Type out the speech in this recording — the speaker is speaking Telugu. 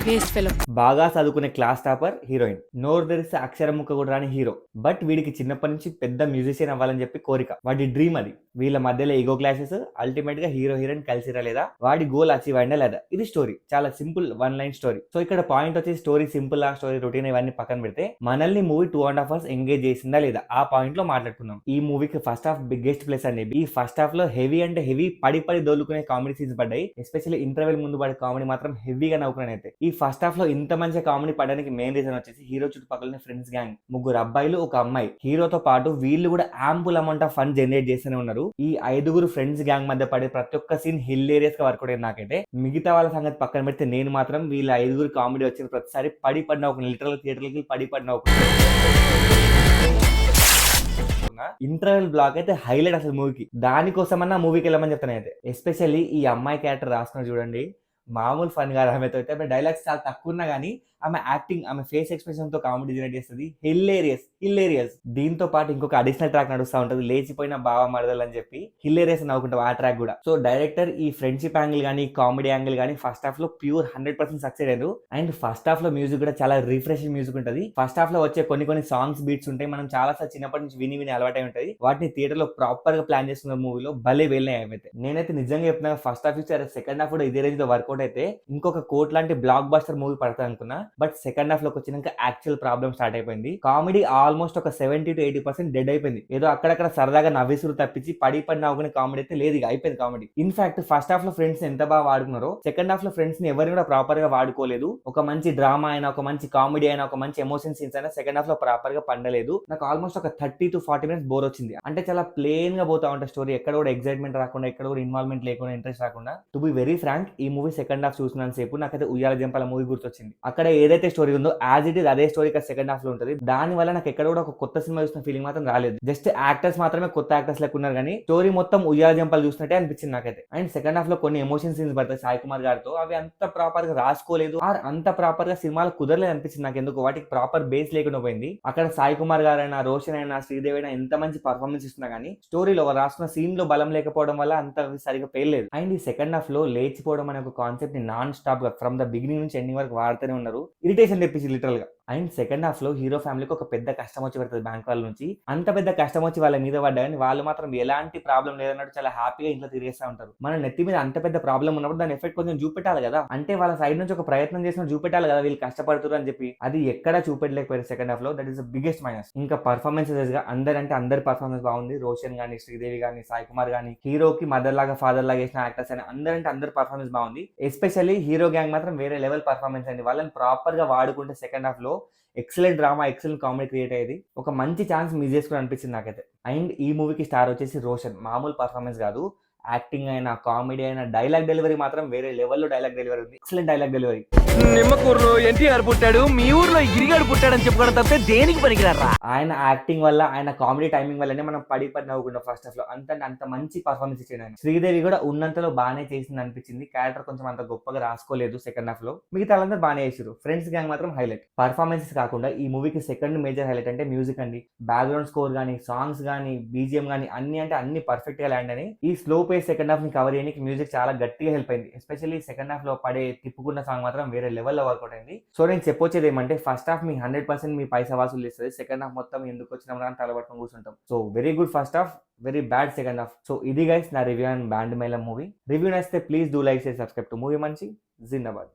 Waste fellow. బాగా చదువుకునే క్లాస్ టాపర్ హీరోయిన్. నోరు తెరిస్తే అక్షరం ముక్క కూడా రాని హీరో. బట్ వీడికి చిన్నప్పటి నుంచి పెద్ద మ్యూజిషియన్ అవ్వాలని చెప్పి కోరిక. వాడి డ్రీమ్ అది. వీళ్ళ మధ్యలో ఈగో క్లాసెస్. అల్టిమేట్ గా హీరో హీరోయిన్ కలిసిరా లేదా, వాడి గోల్ అచీవ్ అయిందా లేదా. ఇది స్టోరీ. చాలా simple one line story. So ఇక్కడ పాయింట్ వచ్చేసి స్టోరీ సింపుల్ ఆ స్టోరీ రొటీన్ ఇవన్నీ పక్కన పెడితే మనల్ని మూవీ 2.5 hours ఎంగేజ్ చేసిందా లేదా ఆ పాయింట్ లో మాట్లాడుకుందాం. ఈ మూవీకి ఫస్ట్ హాఫ్ బిగ్గెస్ట్ ప్లేస్ అనేది. ఈ ఫస్ట్ హాఫ్ లో హెవీ అంటే హెవీ పడి పడి దోలుకునే కామెడీ సీన్స్ పడ్డాయి. ఎస్పెషల్లీ ఇంటర్వెల్ ముందు పడే కామెడీ మాత్రం హెవీగా నవ్వుకున్నానైతే. ఈ ఫస్ట్ హాఫ్ లో ఇంత మంచి కామెడీ పడడానికి మెయిన్ రీజన్ వచ్చేసి హీరో చుట్టుపక్కల ఫ్రెండ్స్ గ్యాంగ్. ముగ్గురు అబ్బాయిలు ఒక అమ్మాయి. హీరోతో పాటు వీళ్ళు కూడా ample amount of fun generate చేస్తూనే ఉన్నారు. ఈ 5గురు ఫ్రెండ్స్ గ్యాంగ్ మధ్య పడే ప్రతి ఒక్క సీన్ హిల్లేరియస్ గా వర్క్ అవుతుంది నాకైతే. మిగతా వాళ్ళ సంగతి పక్కన పెడితే నేను మాత్రం వీళ్ళ 5గురు కామెడీ వచ్చిన ప్రతిసారి పడి పడిన ఒక లిటరల్ థియేటర్లకి పడి పడిన ఒక ఇంటర్వెల్ బ్లాక్ అయితే హైలైట్ అసలు మూవీకి. దానికోసమన్నా మూవీకి వెళ్ళమని చెప్తాను అయితే. ఎస్పెషల్లీ ఈ అమ్మాయి క్యారెక్టర్ రాసుకుని చూడండి, మామూలు ఫన్ కాదు. ఆమెతో అయితే డైలాగ్స్ చాలా తక్కువ ఉన్నా కానీ ఆమె యాక్టింగ్, ఆమె ఫేస్ ఎక్స్ప్రెషన్ తో కామెడీ జనరేట్ చేస్తుంది. హిల్లేరియస్. దీంతో పాటు ఇంకొక అడిషనల్ ట్రాక్ నడుస్తూ ఉంటుంది, లేచిపోయిన బావ మరదలు అని చెప్పి. హిల్లేరియస్ నవ్వుకుంటాం ఆ ట్రాక్ కూడా. సో డైరెక్టర్ ఈ ఫ్రెండ్షిప్ యాంగిల్ కానీ కామెడీ యాంగిల్ కానీ ఫస్ట్ హాఫ్ లో ప్యూర్ 100% సక్సెస్ అయ్యారు. అండ్ ఫస్ట్ హాఫ్ లో మ్యూజిక్ కూడా చాలా రిఫ్రెషింగ్ మ్యూజిక్ ఉంటుంది. ఫస్ట్ హాఫ్ లో వచ్చే కొన్ని సాంగ్స్ బీట్స్ ఉంటాయి, మనం చాలా సార్లు చిన్నప్పటి నుంచి విని అలవాటై ఉంటుంది. వాటిని థియేటర్ లో ప్రాపర్ గా ప్లాన్ చేస్తున్న మూవీలో భలే వెళ్ళినాయి ఏమైతే. నేనైతే నిజంగా చెప్తున్నా, ఫస్ట్ హాఫ్ ఇచ్చారు, సెకండ్ హాఫ్ కూడా ఇదే రేంజ్ లో వర్కౌట్ అయితే ఇంకొక కోట్ లాంటి బ్లాక్ బస్టర్ మూవీ పడతా అనుకున్నా. బట్ సెకండ్ హాఫ్ లోకి వచ్చినాక యాక్చువల్ ప్రాబ్లమ్ స్టార్ట్ అయిపోయింది. కామెడీ ఆల్మోస్ట్ ఒక 70 to 80% డెడ్ అయిపోయింది. ఏదో అక్కడక్కడ సరదాగా నవ్విసురు తప్పించి పడి నవ్వుకునే కామెడీ అయితే లేదు. అయిపోయింది కామెడీ. ఇన్ఫాక్ట్ ఫస్ట్ హాఫ్ లో ఫ్రెండ్స్ ఎంత బాగా వాడుకున్నారో సెకండ్ హాఫ్ లో ఫ్రెండ్స్ ని ఎవరిని కూడా ప్రాపర్ గా వాడుకోలేదు. ఒక మంచి డ్రామా అయినా, ఒక మంచి కామెడీ అయినా, ఒక మంచి ఎమోషన్ సీన్స్ అయినా సెకండ్ హాఫ్ లో ప్రాపర్ గా పండలేదు. నాకు ఆల్మోస్ట్ ఒక 30 to 40 minutes బోర్ వచ్చింది. అంటే చాలా ప్లేన్ గా పోతా ఉంటే స్టోరీ, ఎక్కడ కూడా ఎక్సైట్మెంట్ రాకుండా, ఎక్కడ కూడా ఇన్వాల్వ్మెంట్ లేకుండా, ఇంట్రెస్ట్ రాకుండా. టు బి వెరీ ఫ్రాంక్, ఈ మూవీ సెకండ్ హాఫ్ చూసినంత సేపు నాకైతే ఉయ్యాల జంపాల మూవీ గుర్తొచ్చింది. అక్కడ ఏదైతే స్టోరీ ఉందో యాజ్ ఇట్ ఇస్ అదే స్టోరీ సెకండ్ హాఫ్ లో ఉంటుంది. దాని వల్ల నాకు ఎక్కడ కూడా ఒక కొత్త సినిమా చూసిన ఫీలింగ్ మాత్రం రాలేదు. జస్ట్ యాక్టర్స్ మాత్రమే కొత్త యాక్టర్స్ లెక్క ఉన్నారు కానీ స్టోరీ మొత్తం ఉయ్యాల జంపాలు చూసినట్టే అనిపించింది నాకైతే. అండ్ సెకండ్ హాఫ్ లో కొన్ని ఎమోషన్ సీన్స్ పడతాయి సాయి కుమార్ గారితో, అవి అంత ప్రాపర్ గా రాసుకోలేదు, అంత ప్రాపర్ గా సినిమాలు కుదరలేదు అనిపించింది నాకు. ఎందుకు వాటికి ప్రాపర్ బేస్ లేకుండా పోయింది. అక్కడ సాయి కుమార్ గారైనా, రోషన్ అయినా, శ్రీదేవి అయినా ఎంత మంచి పర్ఫార్మెన్స్ ఇస్తున్నా కానీ స్టోరీలో రాసుకున్న సీన్ లో బలం లేకపోవడం వల్ల అంత సరిగా పేర్లేదు. అండ్ ఈ సెకండ్ హాఫ్ లో లేచిపోవడం అనే ఒక కాన్సెప్ట్ ని నాన్ స్టాప్ గా ఫ్రమ్ ద బిగినింగ్ నుంచి ఎండింగ్ వరకు వాడుతూనే ఉన్నారు. ఇరిటేషన్ తెప్పించి లిటరల్ గా. అండ్ సెకండ్ హాఫ్ లో హీరో ఫ్యామిలీకి ఒక పెద్ద కష్టం వచ్చి పడుతుంది బ్యాంక్ వాళ్ళ నుంచి. అంత పెద్ద కష్టం వచ్చి వాళ్ళ మీద పడ్డా కానీ వాళ్ళు మాత్రం ఎలాంటి ప్రాబ్లం లేదన్నట్టు చాలా హ్యాపీగా ఇంట్లో తిరిగేస్తూ ఉంటారు. మన నెత్తి మీద అంత పెద్ద ప్రాబ్లం ఉన్నప్పుడు దాని ఎఫెక్ట్ కొంచెం చూపెట్టాలి కదా. అంటే వాళ్ళ సైడ్ నుంచి ఒక ప్రయత్నం చేసిన చూపెట్టాలి కదా, వీళ్ళు కష్టపడుతున్నారు అని చెప్పి. అది ఎక్కడా చూపెట్టలేకపోయారు సెకండ్ హాఫ్ లో. That is the biggest minus. ఇంకా పర్ఫార్మెన్సెస్ గా అందరి పర్ఫార్మెన్స్ బాగుంది. రోషన్ గానీ, శ్రీదేవి గానీ, సాయి కుమార్ గానీ, హీరోకి మదర్ లాగా ఫాదర్ లాగా వేసిన యాక్టర్స్ అని అందరి పర్ఫార్మెన్స్ బాగుంది. ఎస్పెషల్లీ హీరో గ్యాంగ్ మాత్రం వేరే లెవెల్ పర్ఫార్మెన్స్ అయింది. వాళ్ళని ప్రాపర్ గా వాడుకుంటే సెకండ్ హాఫ్ లో excellent drama, excellent comedy create అయ్యేది. ఒక మంచి ఛాన్స్ మిస్ చేసుకుని అనిపించింది నాకైతే. అండ్ ఈ మూవీకి స్టార్ వచ్చేసి రోషన్. మామూలు పర్ఫార్మెన్స్ కాదు, యాక్టింగ్ అయినా, కామెడీ అయినా, డైలాగ్ డెలివరీ మాత్రం వేరే లెవెల్లో డైలాగ్ డెలివరీ ఉంది. Excellent dialogue delivery. నిమ్మకూరులో ఎన్టీఆర్ పుట్టాడు, మీ ఊర్లో గిరిగాడు పుట్టాడని చెప్పుకోవడం తప్పితే దేనికి పనికిరారా. ఆయన యాక్టింగ్ వల్ల, ఆయన కామెడీ టైమింగ్ వల్లనే మనం పడి నవ్వుకుంటాం ఫస్ట్ హాఫ్ లో. అంత మంచి పర్ఫార్మెన్స్ ఇచ్చాడు ఆయన. శ్రీదేవి కూడా ఉన్నంతలో బాగానే చేసింది అనిపించింది. క్యారెక్టర్ కొంచెం అంత గొప్పగా రాసుకోలేదు సెకండ్ హాఫ్ లో. మిగతా వాళ్ళందరూ బాగానే చేశారు. ఫ్రెండ్స్ గ్యాంగ్ మాత్రం హైలైట్. పర్ఫార్మెన్సెస్ కాకుండా ఈ మూవీకి సెకండ్ మేజర్ హైలైట్ అంటే మ్యూజిక్ అండి. బ్యాక్గ్రౌండ్ స్కోర్ గానీ, సాంగ్స్ గానీ, బీజిఎం గానీ అన్ని పర్ఫెక్ట్ గా ల్యాండ్ అని. ఈ స్లో పేస్ సెకండ్ హాఫ్ ని కవర్ చేయడానికి మ్యూజిక్ చాలా గట్టిగా హెల్ప్ అయింది. ఎస్పెషల్లీ సెకండ్ హాఫ్ లో పడే తిప్పుకున్న సాంగ్ మాత్రం వేరే లెవెల్లో వర్కౌట్ అయింది. సో నేను చెప్పొచ్చేది ఏమంటే, ఫస్ట్ హాఫ్ మీ 100% మీ పైసా వసూలు చేస్తుంది. సెకండ్ హాఫ్ మొత్తం ఎందుకు వచ్చినాం అని తలబట్టుకొని కూర్చుంటాం. So very good first half, very bad second half. So ఇది గైస్ నా review and Band Melam movie. Review నచ్చితే please do like, share, subscribe to movie మంచి. జిందాబాద్.